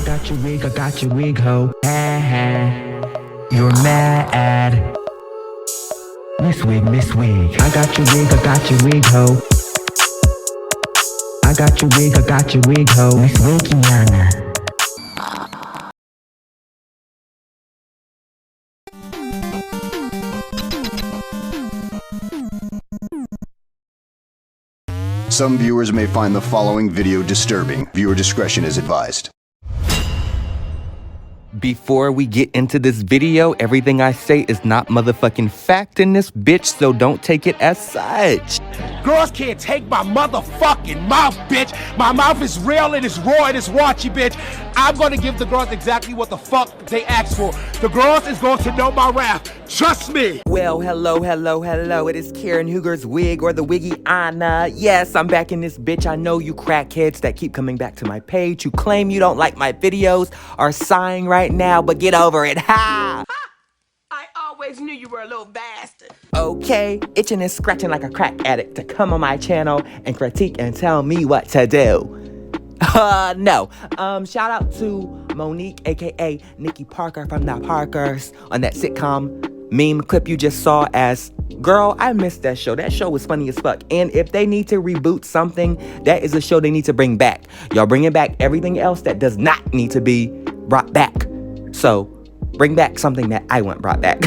I got your wig, ho. Ha ha. You're mad. Miss Wig. I got your wig, ho. I got your wig, ho. Miss Wigiana. Some viewers may find the following video disturbing. Viewer discretion is advised. Before we get into this video, everything I say is not motherfucking fact in this bitch, so don't take it as such. Girls can't take my motherfucking mouth, bitch. My mouth is real and it's raw and it's watchy, bitch. I'm gonna give the girls exactly what the fuck they asked for. The girls is going to know my wrath. Trust me. Well, hello. It is Karen Hooger's wig or the Wigiana. Yes, I'm back in this bitch. I know you crackheads that keep coming back to my page who claim you don't like my videos are sighing right now, but get over it. Ha! I always knew you were a little bastard. Okay, itching and scratching like a crack addict to come on my channel and critique and tell me what to do. No. Shout out to Monique, aka Nikki Parker from the Parkers, on that sitcom meme clip you just saw as, girl, I missed that show. That show was funny as fuck. And if they need to reboot something, that is a show they need to bring back. Y'all bringing back everything else that does not need to be brought back. So, bring back something that I want brought back.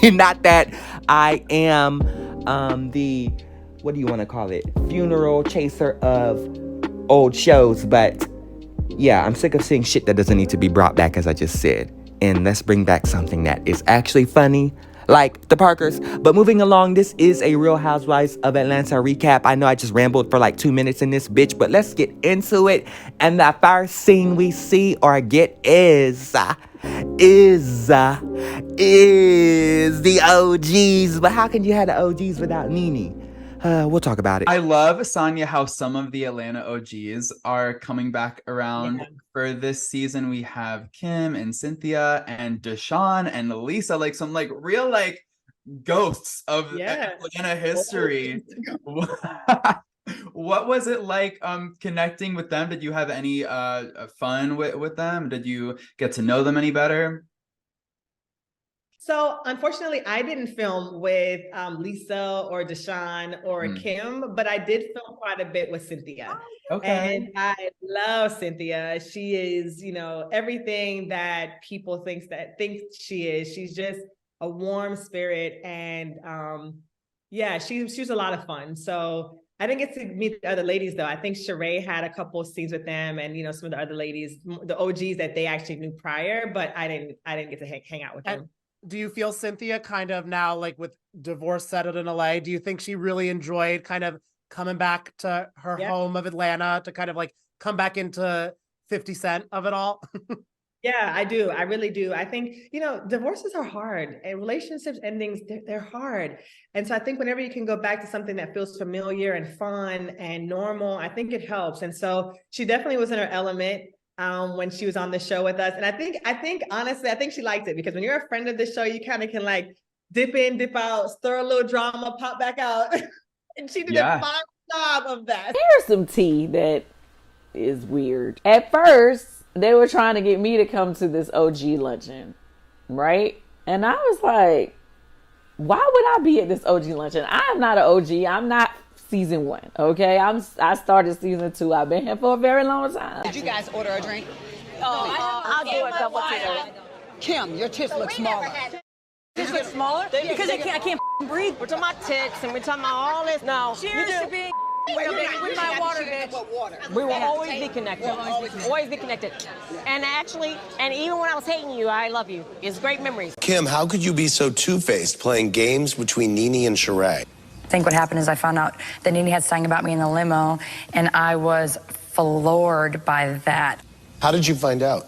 Not that I am the, what do you want to call it? Funeral chaser of old shows. But yeah, I'm sick of seeing shit that doesn't need to be brought back, as I just said. And let's bring back something that is actually funny, like the Parkers. But moving along, this is a Real Housewives of Atlanta recap. I know I just rambled for like 2 minutes in this bitch, but let's get into it. And the first scene we see or get is the OGs. But how can you have the OGs without Nene? We'll talk about it. I love, Sonia, how some of the Atlanta OGs are coming back around. Yeah. For this season, we have Kim and Cynthia and Deshawn and Lisa, like some like real like ghosts of Atlanta history. What was it like connecting with them? Did you have any fun with them? Did you get to know them any better? So unfortunately, I didn't film with Lisa or Deshawn or Kim, but I did film quite a bit with Cynthia. Okay. And I love Cynthia. She is, everything that people think she is. She's just a warm spirit, and she was a lot of fun. So I didn't get to meet the other ladies though. I think Sheree had a couple of scenes with them, and some of the other ladies, the OGs that they actually knew prior, but I didn't get to hang out with them. Do you feel Cynthia kind of now, like with divorce settled in LA, do you think she really enjoyed kind of coming back to her home of Atlanta to kind of like come back into 50 Cent of it all? Yeah, I do. I really do. I think, divorces are hard, and relationships endings, they're hard. And so I think whenever you can go back to something that feels familiar and fun and normal, I think it helps. And so she definitely was in her element when she was on the show with us. And I think honestly, I think she liked it, because when you're a friend of the show, you kind of can like dip in, dip out, stir a little drama, pop back out. And she did a fine job of that. Here's some tea that is weird. At first, they were trying to get me to come to this OG luncheon, right? And I was like, why would I be at this OG luncheon? I am not an OG. I'm not season 1, okay? I started season 2. I've been here for a very long time. Did you guys order a drink? I'll do a couple of Kim, your tits look smaller. Did you get smaller? Because I can't breathe. We're talking about tits and we're talking about all this. No. Cheers to being with my water, bitch. We will always be connected. Always be connected. And actually, and even when I was hating you, I love you. It's great memories. Kim, how could you be so two-faced playing games between Nene and Sheree? I think what happened is I found out that Nene had sang about me in the limo, and I was floored by that. How did you find out?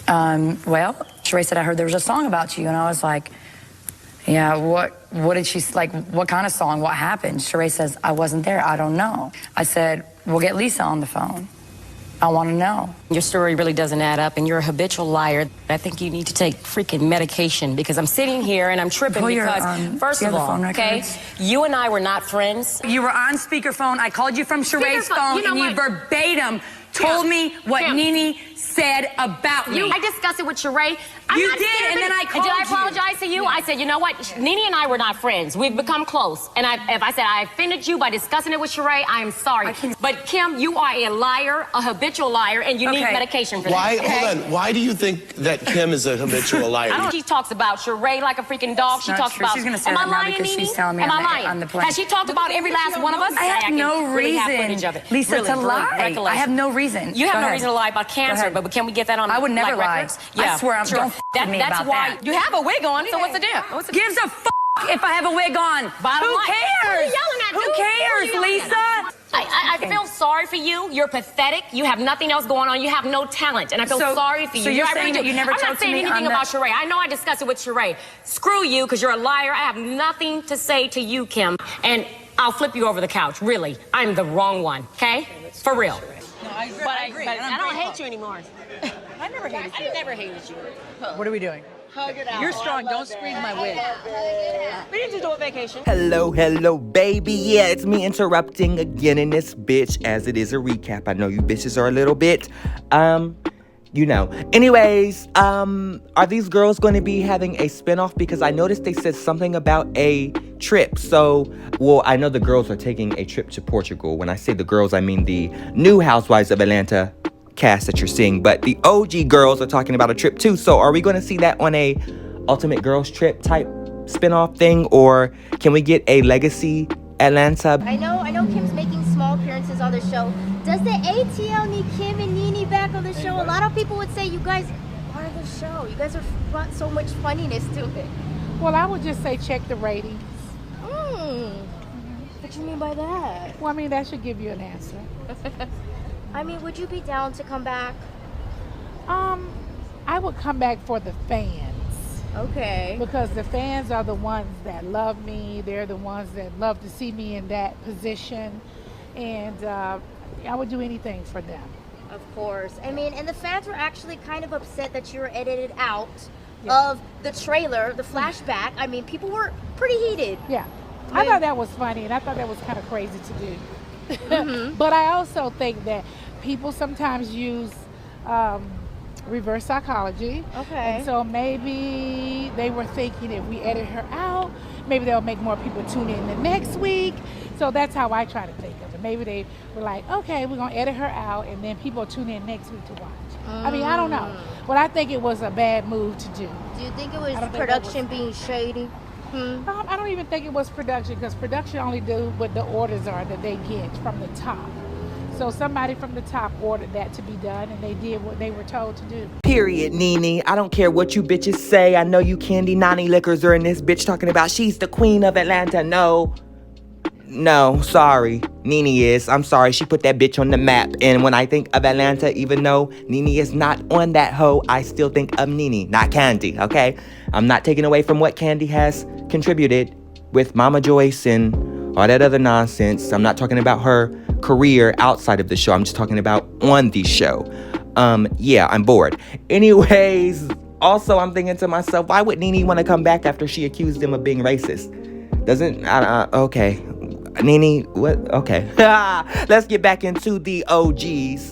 Well, Sheree said, I heard there was a song about you, and I was like, yeah, what did she, like, what kind of song, what happened? Sheree says, I wasn't there, I don't know. I said, we'll get Lisa on the phone. I want to know. Your story really doesn't add up, and you're a habitual liar. I think you need to take freaking medication, because I'm sitting here and I'm tripping because, first of all, okay, you and I were not friends. You were on speakerphone. I called you from Sheree's phone, and you verbatim told me what Nene said about me. I discussed it with Sheree. You did, and then I called and did I you. apologize to you? I said, you know what? Nene and I were not friends. We've become close. And if I said I offended you by discussing it with Sheree, I am sorry. But Kim, you are a liar, a habitual liar, and you need medication for Why? that. Hold on. Why do you think that Kim is a habitual liar? She talks about Sheree like a freaking dog. She Not talks true. about. She's gonna say Am I that now lying, because Nene? she's telling me Am I on lying? the plane. Has she talked about every last one of us? I have no really have reason, footage of it. Lisa, Really, to really lie. recollection. I have no reason. You have Go no ahead. reason to lie about cancer, but can we get that on? I would never lie. records? I swear, don't f with me that's about why that. you have a wig on. So what's the deal? What's the Gives a f if I have a wig on. Bottom Who line. cares? Who are you yelling at, Who dude? Who are cares, you yelling Lisa? at? I feel sorry for you. You're pathetic. You have nothing else going on. You have no talent, and I feel sorry for you. So you're I saying really that do. you never I'm not talked to saying me anything on about Sheree. I know I discussed it with Sheree. Screw you, because you're a liar. I have nothing to say to you, Kim, and I'll flip you over the couch. Really, I'm the wrong one. Okay, for real. No, I agree. But I don't hate you anymore. I never hated you. I never hated you. What are we doing? Hug it out. You're strong. Don't squeeze my wig. We need to do a vacation. Hello, baby. Yeah, it's me interrupting again in this bitch, as it is a recap. I know you bitches are a little bit, you know. Anyways, are these girls going to be having a spinoff? Because I noticed they said something about a trip. So, well, I know the girls are taking a trip to Portugal. When I say the girls, I mean the new Housewives of Atlanta cast that you're seeing, but the OG girls are talking about a trip too. So are we going to see that on a Ultimate Girls Trip type spinoff thing, or can we get a Legacy Atlanta? I know Kim's making small appearances on the show. Does the ATL need Kim and Nene back on the show? A lot of people would say you guys are the show. You guys are brought so much funniness to it. Well, I would just say check the ratings. What do you mean by that? Well, I mean, that should give you an answer. I mean, would you be down to come back? I would come back for the fans. Okay. Because the fans are the ones that love me. They're the ones that love to see me in that position. And I would do anything for them. Of course. I mean, and the fans were actually kind of upset that you were edited out of the trailer, the flashback. I mean, people were pretty heated. Yeah. I thought that was funny, and I thought that was kind of crazy to do. But I also think that people sometimes use reverse psychology. Okay. And so maybe they were thinking if we edit her out, maybe they'll make more people tune in the next week. So that's how I try to think of it. Maybe they were like, okay, we're going to edit her out, and then people tune in next week to watch. I mean, I don't know. But I think it was a bad move to do. Do you think it was production being shady? I don't even think it was production, because production only do what the orders are that they get from the top. So somebody from the top ordered that to be done, and they did what they were told to do. Period, Nene. I don't care what you bitches say. I know you Candy Nani Liquors are in this bitch talking about she's the queen of Atlanta. No, sorry. Nene is. I'm sorry. She put that bitch on the map. And when I think of Atlanta, even though Nene is not on that hoe, I still think of Nene, not Candy, okay? I'm not taking away from what Candy has contributed with Mama Joyce and all that other nonsense. I'm not talking about her career outside of the show. I'm just talking about on the show. Yeah, I'm bored. Anyways, also I'm thinking to myself, why would Nene want to come back after she accused him of being racist? Okay. Nene, what? Okay. Let's get back into the OGs.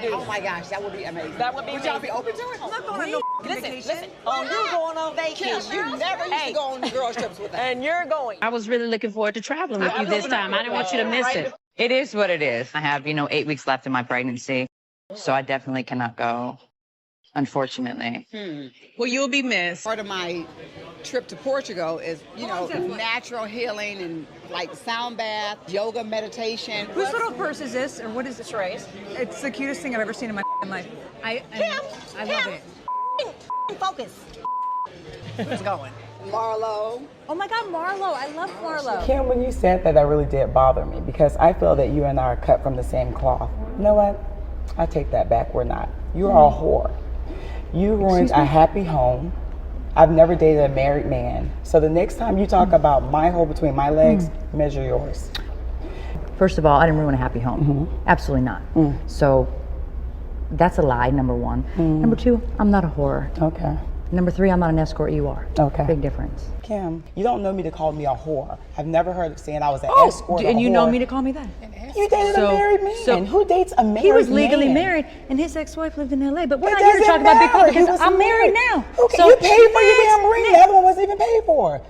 Oh my gosh, that would be amazing. That would be Would y'all be open to it? I'm not going on no vacation. Listen. Oh, you're going on vacation. You never used to go on girl trips with us. And you're going. I was really looking forward to traveling with you this time. I didn't want you to miss it. It is what it is. I have, 8 weeks left in my pregnancy, so I definitely cannot go, unfortunately. Well, you'll be missed. Part of my trip to Portugal is, natural healing and like sound bath, yoga, meditation. Whose little purse is this, or what is this, Ray's? It's the cutest thing I've ever seen in my life. I love it. Focus. Who's going? Marlo. Oh my God, Marlo. I love Marlo. Kim, when you said that really did bother me, because I feel that you and I are cut from the same cloth. You know what? I take that back. We're not. You are a whore. You ruined a happy home. I've never dated a married man. So the next time you talk about my hole between my legs, measure yours. First of all, I didn't ruin a happy home. Absolutely not. So that's a lie, number one. Number two, I'm not a whore. Okay. Number 3, I'm not an escort, you are. Okay. Big difference. Kim, you don't know me to call me a whore. I've never heard of saying I was an escort. And a you whore. know me to call me that? You dated a married man. Who dates a married man? He was legally married, and his ex-wife lived in LA. But we're It not here to doesn't talk about Big Papa matter. He because was I'm married now. Okay, you paid for your damn ring. The other one wasn't even paid for.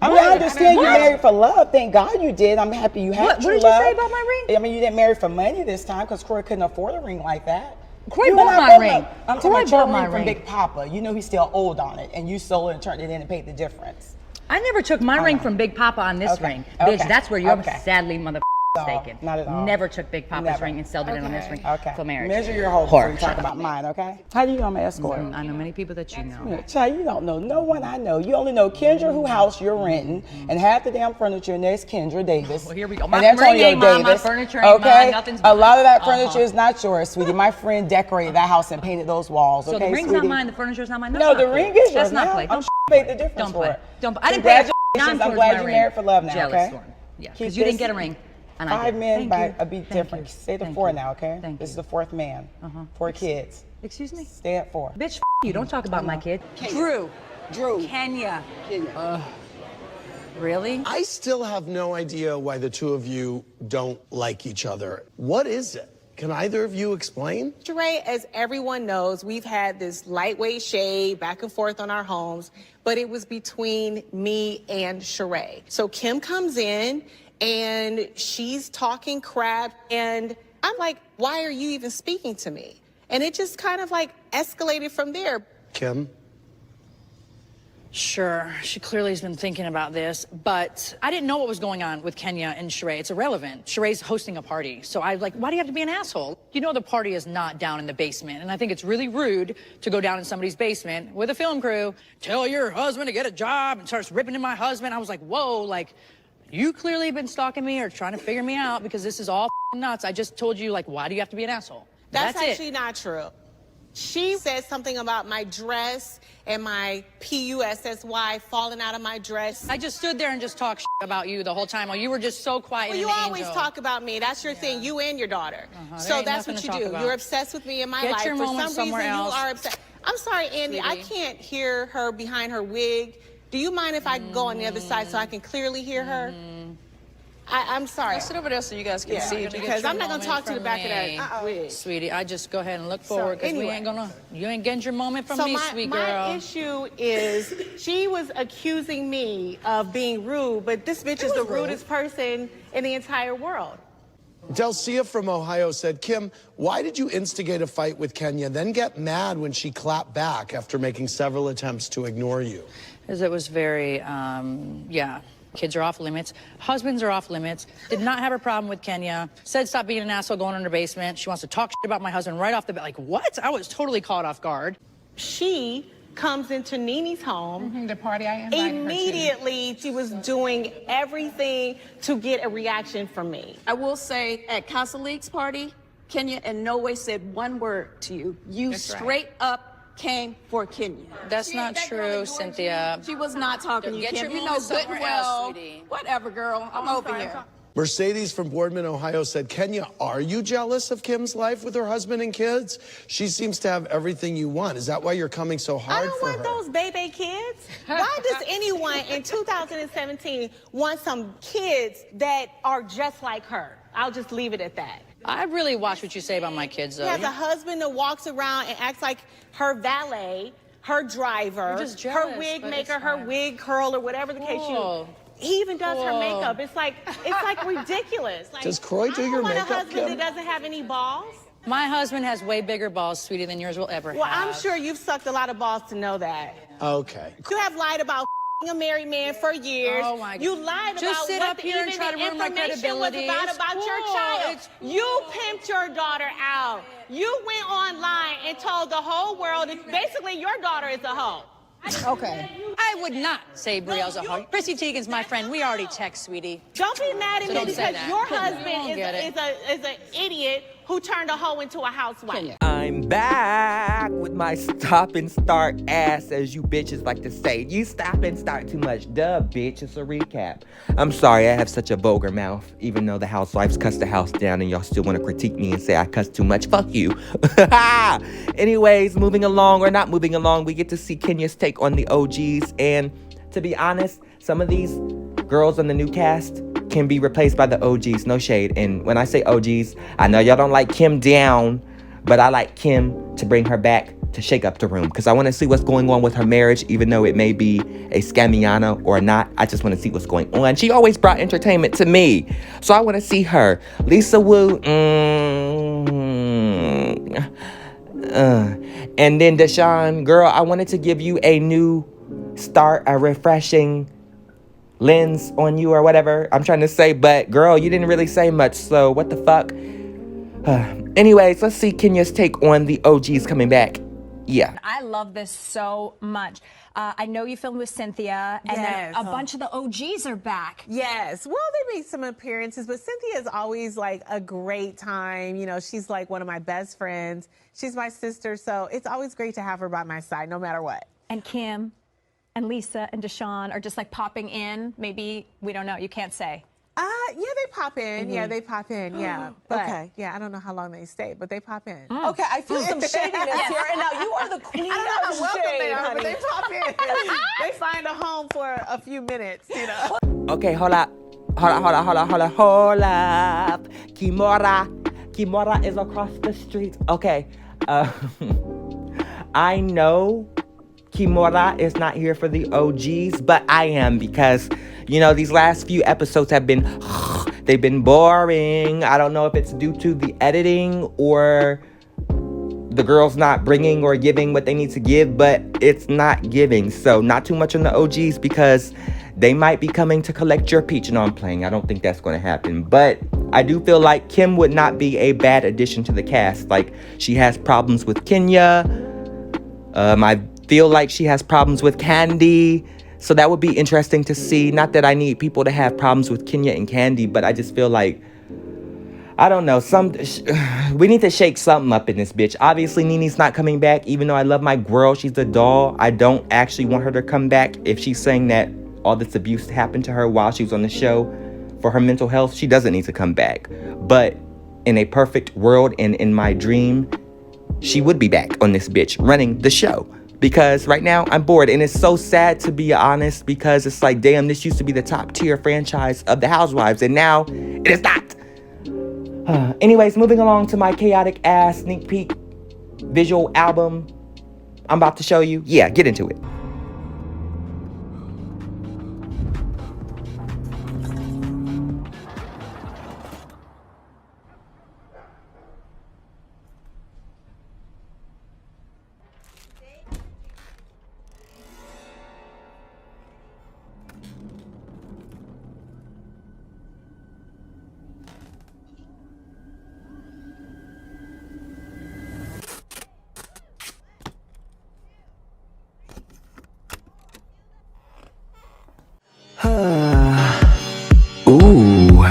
I mean, I understand you married for love. Thank God you did. I'm happy you had What true did you love. say about my ring? I mean, you didn't marry for money this time because Corey couldn't afford a ring like that. Corey bought my ring. I'm talking Corey about your bought my ring from ring. Big Papa. You know he's still owed on it, and you sold it and turned it in and paid the difference. I never took my ring from Big Papa on this ring. Okay. Bitch, that's where you're Okay. sadly mother mistaken. Not at all. Never took Big Papa's Never. ring and sold it in on this ring for marriage. Measure your hole before you talk about mine, okay? How do you know I'm an escort? I know many people that you know. Yeah, child, you don't know no one I know. You only know Kendra, who house you're renting, and half the damn furniture in there's Kendra Davis. Well, here we go. And My Antonio ring ain't mine, my Davis. furniture ain't mine, nothing's A lot mine. of that furniture is not yours, sweetie. My friend decorated that house and painted those walls. So Okay, the ring's sweetie? not mine, the furniture's not mine. No, That's the not ring play. is yours. That's not now. play. I'm Don't paid the difference Don't for play. it. Don't. I didn't pay Congratulations. I'm glad you're married for love now. Jealous, Okay. Storm. Yeah, Keep because you didn't this- get a ring. And I 5 did. men Thank by you. a beat Thank different. you. Stay to Thank 4 you. now, okay? Thank This is you. the 4th man. 4 kids. Excuse me? Stay at 4. Bitch, you don't talk about my kid. Drew. Kenya. Really? I still have no idea why the two of you don't like each other. What is it? Can either of you explain? Sheree, as everyone knows, we've had this lightweight shade back and forth on our homes, but it was between me and Sheree. So Kim comes in and she's talking crap, and I'm like, why are you even speaking to me? And it just kind of like escalated from there. Kim? Sure, she clearly has been thinking about this, but I didn't know what was going on with Kenya and Sheree. It's irrelevant. Sheree's hosting a party, so I was like, why do you have to be an asshole? You know the party is not down in the basement, and I think it's really rude to go down in somebody's basement with a film crew, tell your husband to get a job, and starts ripping in my husband. I was like, whoa, like, you clearly have been stalking me or trying to figure me out because this is all nuts. I just told you, like, why do you have to be an asshole? That's it. actually not true. She said something about my dress and my PUSSY falling out of my dress. I just stood there and just talked about you the whole time while you were just so quiet. Well, you and an always angel. talk about me. That's your thing, you and your daughter. There So ain't that's nothing what to you talk do. about. You're obsessed with me in my Get life. your For moment some somewhere reason, else. you are obsessed. I'm sorry, Andy, I Sweetie. can't hear her behind her wig. Do you mind if I go on the other side so I can clearly hear her? I'm sorry. I'll sit over there so you guys can see. Because I'm not going to talk to the back of that wig. Sweetie, I just go ahead and look forward because anyway. you ain't getting your moment from So me, sweet girl. my issue is she was accusing me of being rude, but this bitch is the rudest person in the entire world. Delcia from Ohio said, Kim, why did you instigate a fight with Kenya, then get mad when she clapped back after making several attempts to ignore you? Because it was very, yeah. Kids are off limits. Husbands are off limits. Did not have a problem with Kenya. Said stop being an asshole going in her basement. She wants to talk shit about my husband right off the bat. Like, what? I was totally caught off guard. She comes into Nini's home. The party I invited her to. Immediately, she was doing everything to get a reaction from me. I will say at Casa League's party, Kenya in no way said one word to you. You That's right. straight up came for Kenya. That's not true, Cynthia. She was not talking to you, Get Kim. your You know moment good and somewhere well. else, sweetie. Whatever, girl. I'm over here. Mercedes from Boardman, Ohio said, Kenya, are you jealous of Kim's life with her husband and kids? She seems to have everything you want. Is that why you're coming so I hard don't for want her? those baby kids. Why does anyone in 2017 want some kids that are just like her? I'll just leave it at that. I really watch what you say about my kids, though. She has a husband that walks around and acts like her valet, her driver, You're just jealous, her wig but maker, it's her fine. wig curl, or whatever the case Cool. He even does her Cool. makeup. It's like ridiculous. Like, Does Croy do I your don't want makeup, a husband Kim? that doesn't have any balls. My husband has way bigger balls, sweetie, than yours will ever Well, have. I'm sure you've sucked a lot of balls to know that. Okay. You have lied about a married man for years. Oh, my God. You lied Just about sit what up the, here and even try the to ruin my information was credibility. about It's your cool. child. It's You pimped your daughter out. You went online and told the whole world that basically your daughter is a hoe. Okay. I would not say Brielle's a hoe. Chrissy Teigen's my friend. We already text, sweetie. Don't be mad at So me don't say because that. your I don't husband get it. is an idiot who turned a hoe into a housewife. I'm back with my stop and start ass, as you bitches like to say. You stop and start too much. Duh, bitch. It's a recap. I'm sorry I have such a vulgar mouth, even though the housewives cuss the house down and y'all still want to critique me and say I cuss too much. Fuck you. Anyways, moving along or not moving along, we get to see Kenya's take on the OGs. And to be honest, some of these girls on the new cast can be replaced by the OGs. No shade. And when I say OGs, I know y'all don't like Kim down, but I like Kim to bring her back to shake up the room, because I want to see what's going on with her marriage, even though it may be a scamiana or not. I just want to see what's going on. She always brought entertainment to me, so I want to see her. Lisa Wu, and then Deshaun, girl, I wanted to give you a new start, a refreshing lens on you or whatever I'm trying to say, but girl, you didn't really say much, so what the fuck? Anyways, let's see Kenya's take on the OGs coming back. Yeah. I love this so much. I know you filmed with Cynthia, and then a bunch of the OGs are back. Yes. Well, they made some appearances, but Cynthia is always like a great time. You know, she's like one of my best friends. She's my sister, so it's always great to have her by my side, no matter what. And Kim and Lisa and Deshaun are just like popping in. Maybe, we don't know, you can't say. Yeah, they pop in. Yeah, they pop in. Yeah. But, okay. Yeah, I don't know how long they stay, but they pop in. Okay, I feel some shadiness here. And now you are the queen I don't know of how welcome shade, they are, honey. but they pop in. They find a home for a few minutes, you know. Okay, hold up. Kimora is across the street. Okay. I know Kimora is not here for the OGs, but I am, because, you know, these last few episodes have been, they've been boring. I don't know if it's due to the editing or the girls not bringing or giving what they need to give, but it's not giving. So not too much on the OGs, because they might be coming to collect your peach. No, I'm playing. I don't think that's going to happen. But I do feel like Kim would not be a bad addition to the cast. Like, she has problems with Kenya. I feel like she has problems with Candy. So that would be interesting to see. Not that I need people to have problems with Kenya and Candy, but I just feel like, I don't know, we need to shake something up in this bitch. Obviously, Nene's not coming back, even though I love my girl. She's a doll. I don't actually want her to come back. If she's saying that all this abuse happened to her while she was on the show for her mental health, she doesn't need to come back. But in a perfect world and in my dream, she would be back on this bitch running the show. Because right now, I'm bored. And it's so sad, to be honest, because it's like, damn, this used to be the top tier franchise of the Housewives, and now it is not. Anyways, moving along to my chaotic ass sneak peek visual album I'm about to show you. Yeah, get into it. Ooh.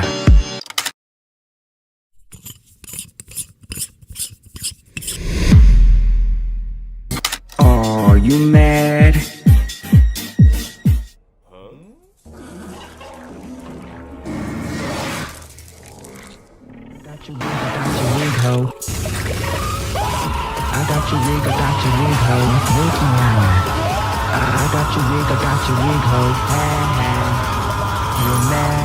Are you mad? Got your wig, ho. I got your wig, ho. I got your wig, ho. You're mad.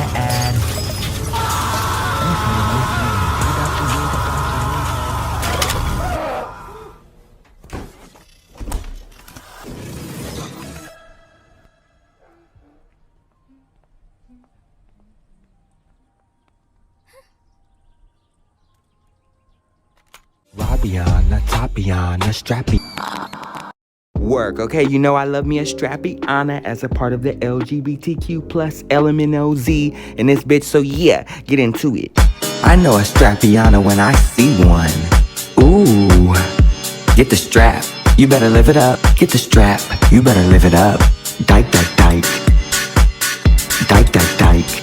Rabiana, Tapiana, Strappy. Work, okay? You know I love me a Strappiana as a part of the LGBTQ plus LMNOZ in this bitch, so yeah, get into it. I know a Strappiana when I see one. Ooh, get the strap. You better live it up. Get the strap. You better live it up. Dyke, dyke, dyke. Dyke, dyke, dyke.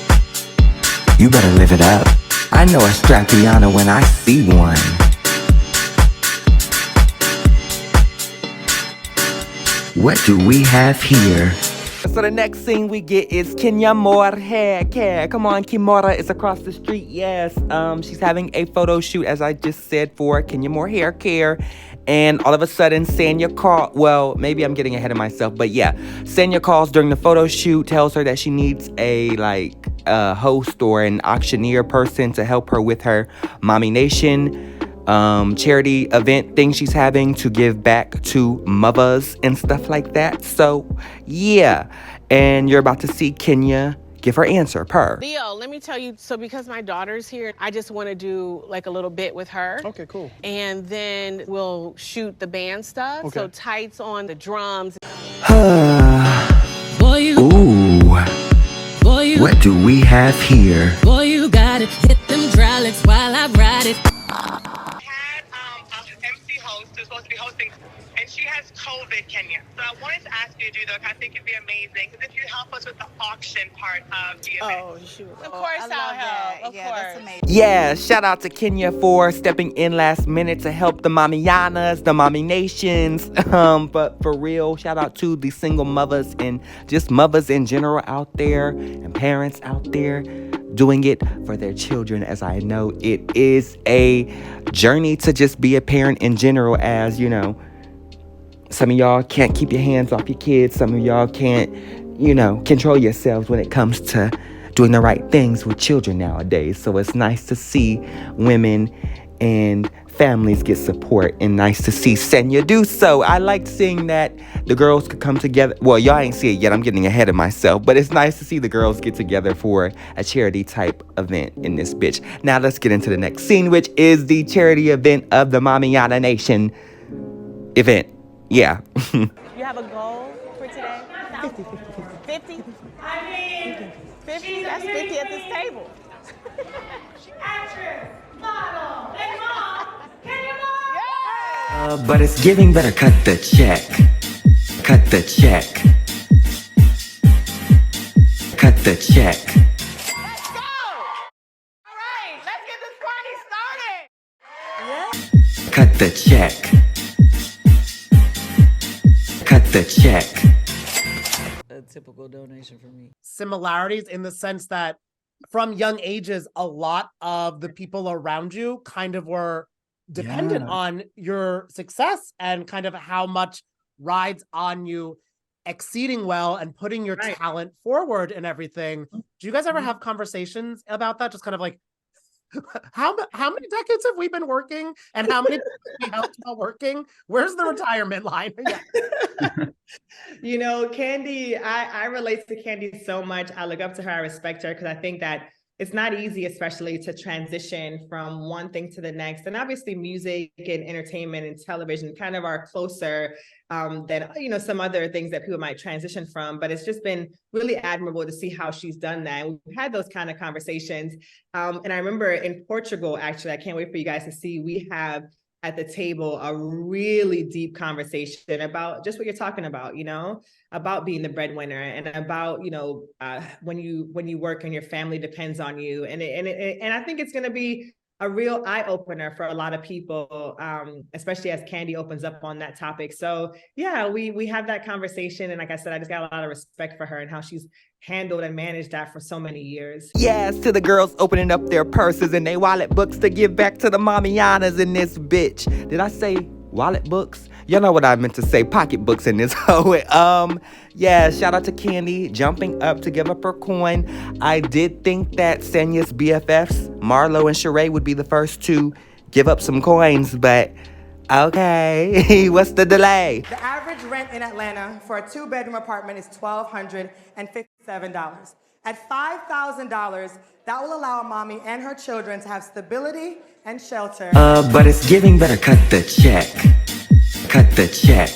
You better live it up. I know a Strappiana when I see one. What do we have here? So the next scene we get is Kenya Moore hair care. Come on, Kimora is across the street. Yes, she's having a photo shoot, as I just said, for Kenya Moore hair care. And all of a sudden, Sanya called. Well, maybe I'm getting ahead of myself, but yeah, Sanya calls during the photo shoot, tells her that she needs a host or an auctioneer person to help her with her Mommy Nation charity event thing she's having to give back to mothers and stuff like that. So yeah, and you're about to see Kenya give her answer per. Leo, let me tell you, so because my daughter's here, I just want to do like a little bit with her. Okay, cool. And then we'll shoot the band stuff. Okay. So tights on the drums. Boy, you. Ooh. Boy, you. What do we have here? Boy, you got it. Hit them dry lips while I ride it. MC host who's supposed to be hosting, and she has COVID, Kenya. So I wanted to ask you to do that. I think it'd be amazing because if you help us with the auction part of the event. Oh, shoot. Of course I'll help. Of course. That's amazing. Yeah, shout out to Kenya for stepping in last minute to help the Mamianas, the Mommy Nations. But for real, shout out to the single mothers and just mothers in general out there and parents out there doing it for their children, as I know it is a journey to just be a parent in general, as you know. Some of y'all can't keep your hands off your kids. Some of y'all can't, control yourselves when it comes to doing the right things with children nowadays. So it's nice to see women and families get support, and nice to see Senya do so. I liked seeing that the girls could come together. Well, y'all ain't see it yet. I'm getting ahead of myself. But it's nice to see the girls get together for a charity type event in this bitch. Now let's get into the next scene, which is the charity event of the Mamiana Nation event. Yeah. You have a goal for today? 50? 50? I mean, 50? That's 50 at this table. Actress, model, and mom. Kenya Moore. But it's giving, better cut the check. Cut the check. Cut the check. Let's go! All right, let's get this party started. Cut the check. Cut the check. A typical donation for me. Similarities in the sense that from young ages, a lot of the people around you kind of were dependent on your success and kind of how much rides on you exceeding well and putting your talent forward and everything. Do you guys ever have conversations about that? Just kind of like, how many decades have we been working, and how many have we helped while working? Where's the retirement line? Candy, I relate to Candy so much. I look up to her. I respect her because I think that it's not easy, especially to transition from one thing to the next. And obviously music and entertainment and television kind of are closer than, some other things that people might transition from. But it's just been really admirable to see how she's done that. And we've had those kind of conversations. And I remember in Portugal, actually, I can't wait for you guys to see, we have at the table a really deep conversation about just what you're talking about, about being the breadwinner and about, when you work and your family depends on you. And I think it's going to be a real eye-opener for a lot of people, especially as Candy opens up on that topic. So yeah, we have that conversation. And like I said, I just got a lot of respect for her and how she's handled and managed that for so many years. Yes, to the girls opening up their purses and their wallet books to give back to the Mamianas in this bitch. Did I say wallet books? Y'all know what I meant to say, pocketbooks in this hoe. Yeah, shout out to Candy jumping up to give up her coin. I did think that Senya's BFFs, Marlo and Sheree, would be the first to give up some coins, but okay, what's the delay? The average rent in Atlanta for a 2-bedroom apartment is $1,257. At $5,000, that will allow a mommy and her children to have stability and shelter. But it's giving, better cut the check. Cut the check.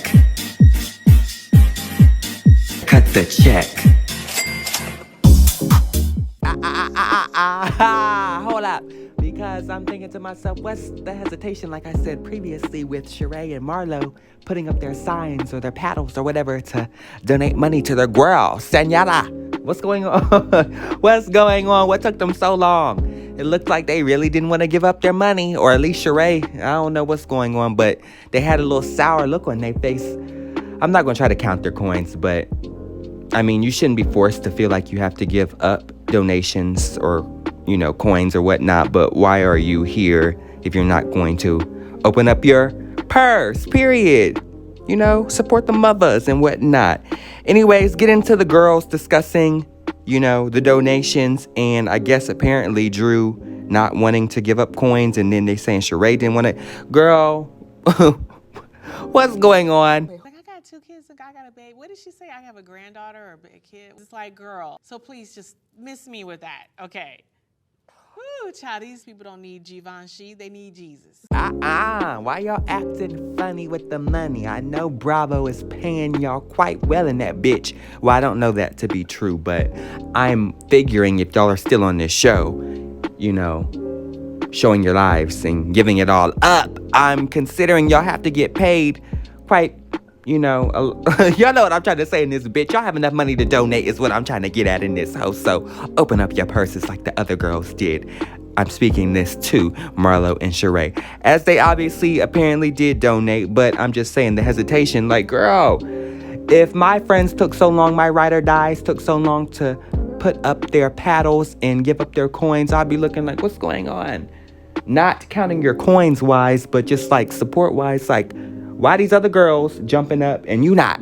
Cut the check. Hold up. Because I'm thinking to myself, what's the hesitation, like I said previously, with Sheree and Marlo putting up their signs or their paddles or whatever to donate money to their girl, Senora. What's going on? What's going on? What took them so long? It looked like they really didn't want to give up their money, or at least Sheree. I don't know what's going on, but they had a little sour look on their face. I'm not going to try to count their coins, but I mean, you shouldn't be forced to feel like you have to give up donations or, you know, coins or whatnot. But why are you here if you're not going to open up your purse, period? You know, support the mothers and whatnot. Anyways, get into the girls discussing, you know, the donations. And I guess apparently Drew not wanting to give up coins. And then they saying Sheree didn't want to. Girl, what's going on? Like, I got 2 kids, I got a baby. What did she say? I have a granddaughter or a kid. It's like, girl, so please just miss me with that, okay? Woo, child, these people don't need Givenchy, they need Jesus. Why y'all acting funny with the money? I know Bravo is paying y'all quite well in that bitch. Well, I don't know that to be true, but I'm figuring if y'all are still on this show, you know, showing your lives and giving it all up, I'm considering y'all have to get paid quite, you know, y'all know what I'm trying to say in this bitch. Y'all have enough money to donate is what I'm trying to get at in this house. So open up your purses like the other girls did. I'm speaking this to Marlo and Sheree, as they obviously apparently did donate, but I'm just saying the hesitation, like, girl, if my friends took so long, my ride or dies took so long to put up their paddles and give up their coins, I'd be looking like, what's going on? Not counting your coins wise, but just like support wise, like, why these other girls jumping up and you not?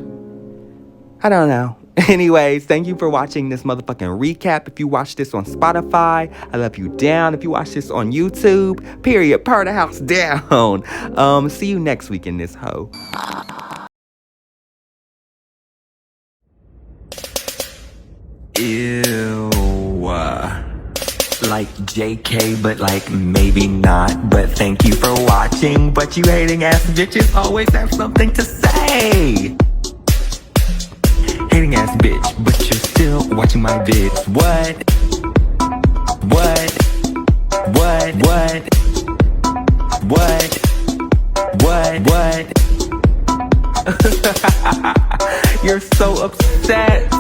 I don't know. Anyways, thank you for watching this motherfucking recap. If you watch this on Spotify, I love you down. If you watch this on YouTube, period, purr the house down. See you next week in this hoe. Ew. Like JK, but like maybe not. But thank you for watching. But you hating ass bitches always have something to say. Hating ass bitch, but you're still watching my vids. What? You're so upset.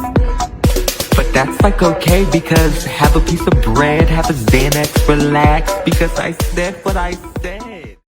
But that's like okay, because have a piece of bread, have a Xanax, relax, because I said what I said.